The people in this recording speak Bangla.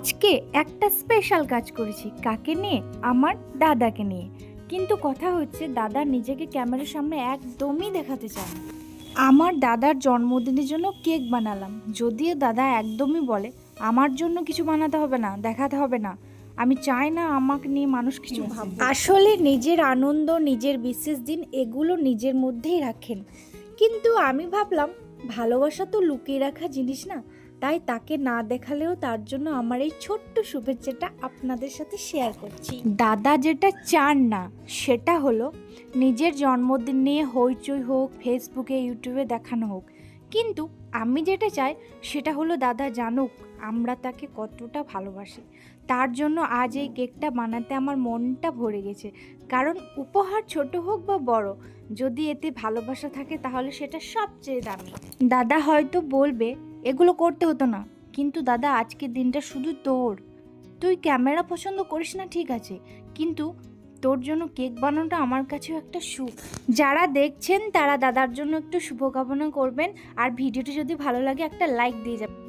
আজকে একটা স্পেশাল কাজ করেছি। কাকে নিয়ে? আমার দাদাকে নিয়ে। কিন্তু কথা হচ্ছে দাদা নিজেকে ক্যামেরার সামনে একদমই দেখাতে চায় না। আমার দাদার জন্মদিনের জন্য কেক বানালাম, যদিও দাদা একদমই বলে আমার জন্য কিছু বানাতে হবে না, দেখাতে হবে না। আমি চাই না আমাকে নিয়ে মানুষ কিছু ভাববে। আসলে নিজের আনন্দ, নিজের বিশেষ দিন এগুলো নিজের মধ্যেই রাখেন। কিন্তু আমি ভাবলাম ভালোবাসা তো লুকিয়ে রাখা জিনিস না, তাই তাকে না দেখালেও তার জন্য আমার এই ছোট্ট শুভেচ্ছাটা আপনাদের সাথে শেয়ার করছি। দাদা যেটা চান না সেটা হলো নিজের জন্মদিন নিয়ে হইচই হোক, ফেসবুকে ইউটিউবে দেখানো হোক। কিন্তু আমি যেটা চাই সেটা হলো দাদা জানুক আমরা তাকে কতটা ভালোবাসি। তার জন্য আজ এই কেকটা বানাতে আমার মনটা ভরে গেছে। কারণ উপহার ছোট হোক বা বড়, যদি এতে ভালোবাসা থাকে তাহলে সেটা সবচেয়ে দামি। দাদা হয়তো বলবে এগুলো করতে হতো না, কিন্তু দাদা আজকের দিনটা শুধু তোর। তুই ক্যামেরা পছন্দ করিস না ঠিক আছে, কিন্তু তোর জন্য কেক বানানোটা আমার কাছেও একটা সুখ। যারা দেখছেন তারা দাদার জন্য একটু শুভকামনা করবেন, আর ভিডিওটি যদি ভালো লাগে একটা লাইক দিয়ে যাবেন।